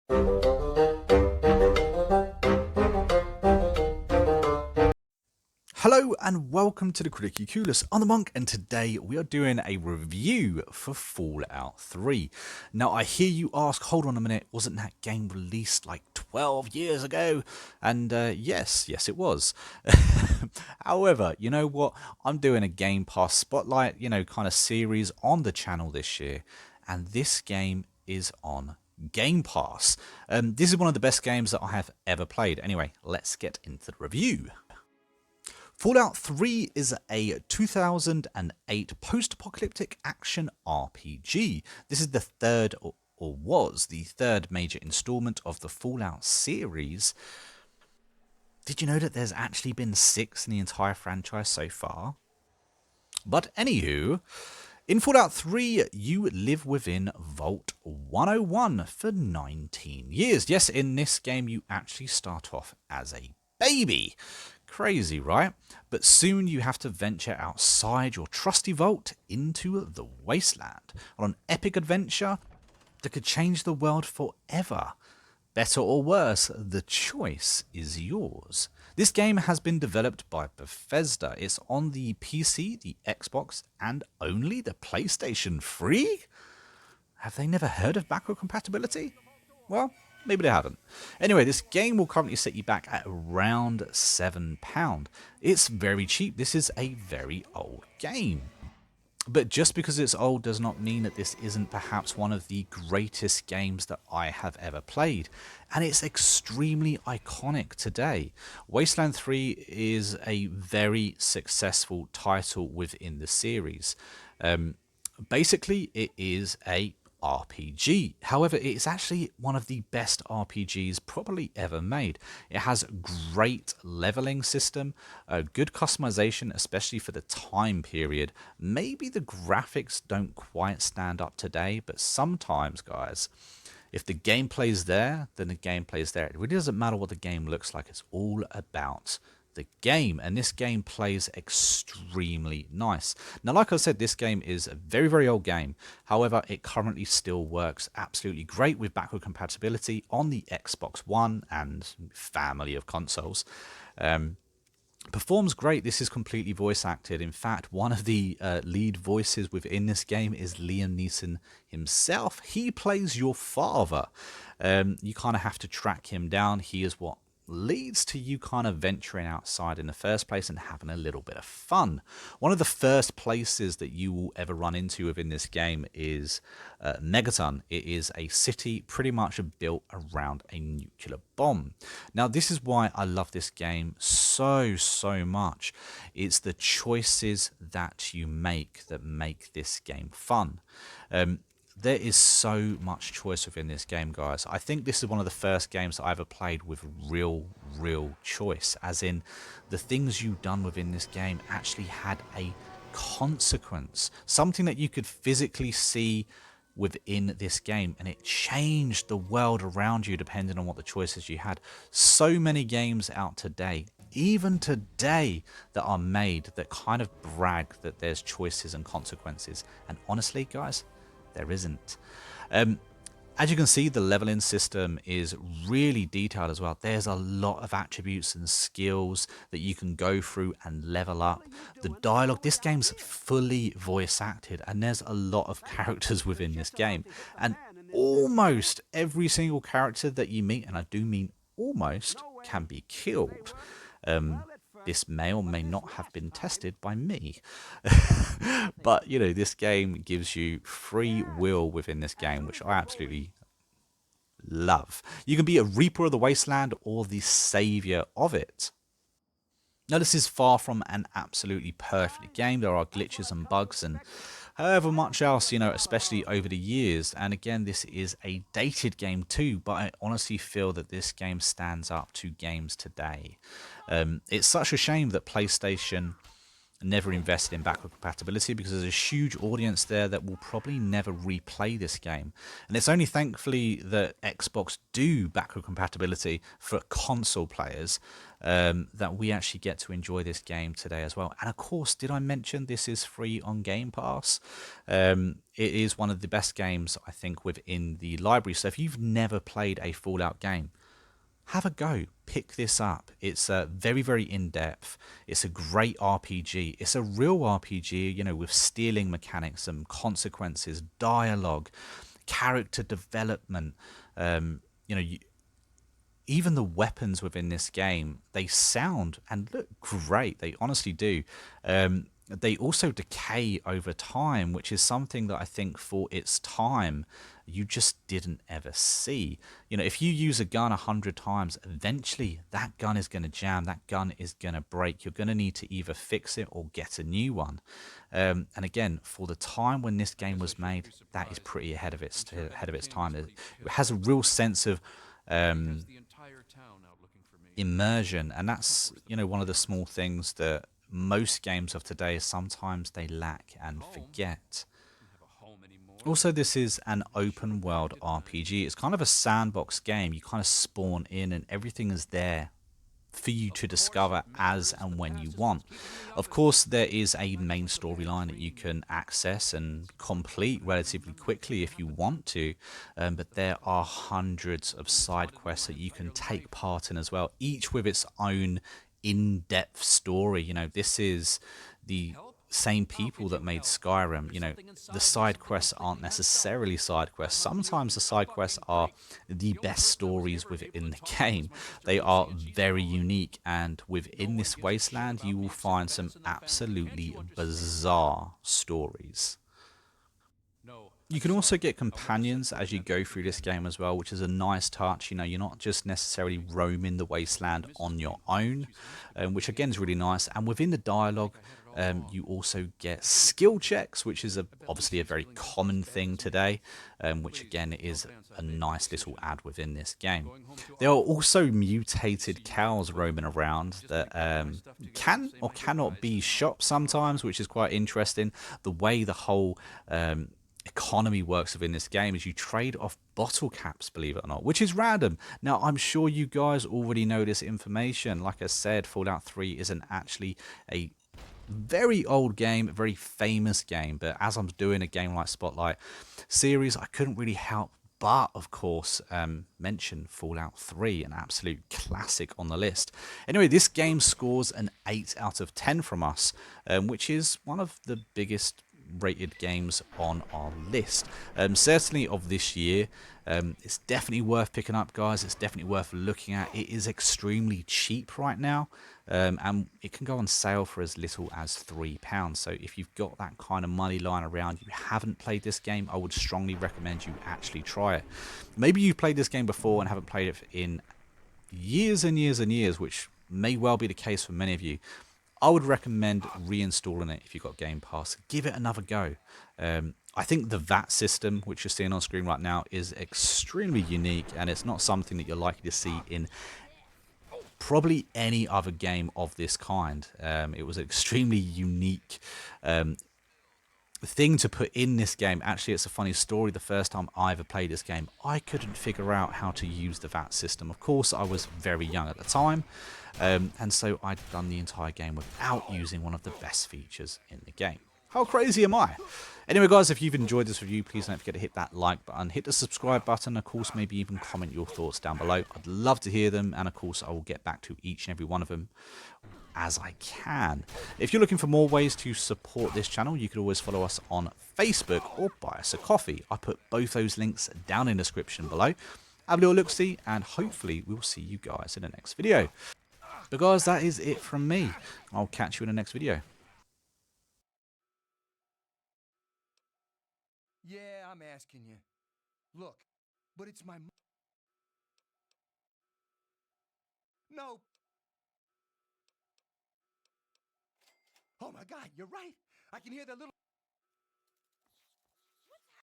Hello and welcome to the Critically Clueless. I'm the Monk, and today we are doing a review for Fallout 3. Now I hear you ask, hold on a minute, wasn't that game released like 12 years ago? And yes it was. However, you know what? I'm doing a Gamepass spotlight, kind of series on the channel this year, and this game is on Gamepass. This is one of the best games that I have ever played. Anyway, let's get into the review. Fallout 3 is a 2008 post-apocalyptic action RPG. This is the third, or was the third major installment of the Fallout series. Did you know that there's actually been 6 in the entire franchise so far? But anywho, in Fallout 3, you live within Vault 101 for 19 years. Yes, in this game, you actually start off as a baby. Crazy, right? But soon you have to venture outside your trusty vault into the wasteland on an epic adventure that could change the world forever. Better or worse, the choice is yours. This game has been developed by Bethesda. It's on the PC, the Xbox, and only the PlayStation 3? Have they never heard of backward compatibility? Well, maybe they haven't. Anyway, this game will currently set you back at around £7. It's very cheap. This is a very old game. But just because it's old does not mean that this isn't perhaps one of the greatest games that I have ever played. And it's extremely iconic today. Wasteland 3 is a very successful title within the series. Basically, it is a RPG. However, it's actually one of the best RPGs probably ever made. It has a great leveling system, a good customization, especially for the time period. Maybe the graphics don't quite stand up today, but sometimes, guys, if the gameplay's there, then the gameplay's there. It really doesn't matter what the game looks like. It's all about the game, and this game plays extremely nice. Now, like I said, this game is a very, very old game. However, it currently still works absolutely great with backward compatibility on the Xbox One and family of consoles. Performs great. This is completely voice acted. In fact, one of the lead voices within this game is Liam Neeson himself. He plays your father. You kind of have to track him down. He is what leads to you kind of venturing outside in the first place and having a little bit of fun. One of the first places that you will ever run into within this game is Megaton. It is a city pretty much built around a nuclear bomb. Now, this is why I love this game so much. It's the choices that you make that make this game fun. There is so much choice within this game, guys. I think this is one of the first games that I ever played with real choice, as in the things you've done within this game actually had a consequence, something that you could physically see within this game, and it changed the world around you depending on what the choices you had. So many games out today, even today, that are made that kind of brag that there's choices and consequences, and honestly, guys, there isn't. As you can see, the leveling system is really detailed as well. There's a lot of attributes and skills that you can go through and level up. The dialogue, this game's fully voice acted, and there's a lot of characters within this game. And almost every single character that you meet, and I do mean almost, can be killed. This may or may not have been tested by me. But, this game gives you free will within this game, which I absolutely love. You can be a Reaper of the Wasteland or the Savior of it. Now, this is far from an absolutely perfect game. There are glitches and bugs and however much else, especially over the years. And again, this is a dated game too, but I honestly feel that this game stands up to games today. It's such a shame that PlayStation never invested in backward compatibility because there's a huge audience there that will probably never replay this game. And it's only thankfully that Xbox do backward compatibility for console players that we actually get to enjoy this game today as well. And of course, did I mention this is free on Game Pass? It is one of the best games, I think, within the library. So if you've never played a Fallout game, have a go. Pick this up. It's very, very in-depth. It's a great RPG. It's a real RPG, you know, with stealing mechanics and consequences, dialogue, character development. You know, even the weapons within this game, they sound and look great. They honestly do. They also decay over time, which is something that I think for its time you just didn't ever see. You know, if you use a gun 100 times, eventually that gun is going to jam, that gun is going to break. You're going to need to either fix it or get a new one. And again, for the time when this game was made, that is pretty ahead of its time. It has a real sense of immersion, and that's, you know, one of the small things that most games of today sometimes they lack and forget. Also, this is an open world RPG. It's kind of a sandbox game. You kind of spawn in and everything is there for you to discover as and when you want. Of course, there is a main storyline that you can access and complete relatively quickly if you want to, but there are hundreds of side quests that you can take part in as well, each with its own in-depth story. You know, this is the same people that made Skyrim. You know, the side quests aren't necessarily side quests. Sometimes the side quests are the best stories within the game. They are very unique, and within this wasteland you will find some absolutely bizarre stories. You can also get companions as you go through this game as well, which is a nice touch. You know, you're not just necessarily roaming the wasteland on your own, which again is really nice. And within the dialogue, you also get skill checks, which is obviously a very common thing today, which again is a nice little add within this game. There are also mutated cows roaming around that can or cannot be shot sometimes, which is quite interesting. The way the whole economy works within this game is you trade off bottle caps, believe it or not, which is random. Now, I'm sure you guys already know this information. Like I said, Fallout 3 isn't actually a very old game, a very famous game, but as I'm doing a Game Like Spotlight series, I couldn't really help but, of course, mention Fallout 3, an absolute classic on the list. Anyway, this game scores an 8 out of 10 from us, which is one of the biggest rated games on our list, certainly of this year. It's definitely worth picking up, guys. It's definitely worth looking at. It is extremely cheap right now, and it can go on sale for as little as £3. So if you've got that kind of money lying around, you haven't played this game, I would strongly recommend you actually try it. Maybe you've played this game before and haven't played it in years and years and years, which may well be the case for many of you. I would recommend reinstalling it if you've got Game Pass. Give it another go. I think the VAT system, which you're seeing on screen right now, is extremely unique, and it's not something that you're likely to see in probably any other game of this kind. It was an extremely unique thing to put in this game. Actually, it's a funny story. The first time I ever played this game, I couldn't figure out how to use the VAT system. Of course, I was very young at the time, and so I'd done the entire game without using one of the best features in the game. How crazy am I? Anyway, guys, if you've enjoyed this review, please don't forget to hit that like button, hit the subscribe button, of course, maybe even comment your thoughts down below. I'd love to hear them, and of course, I will get back to each and every one of them as I can. If you're looking for more ways to support this channel, you could always follow us on Facebook or buy us a coffee. I put both those links down in the description below. Have a little look-see, and hopefully we'll see you guys in the next video. But guys, that is it from me. I'll catch you in the next video. Yeah, I'm asking you. Look, but it's my... No. Oh my God, you're right. I can hear that little...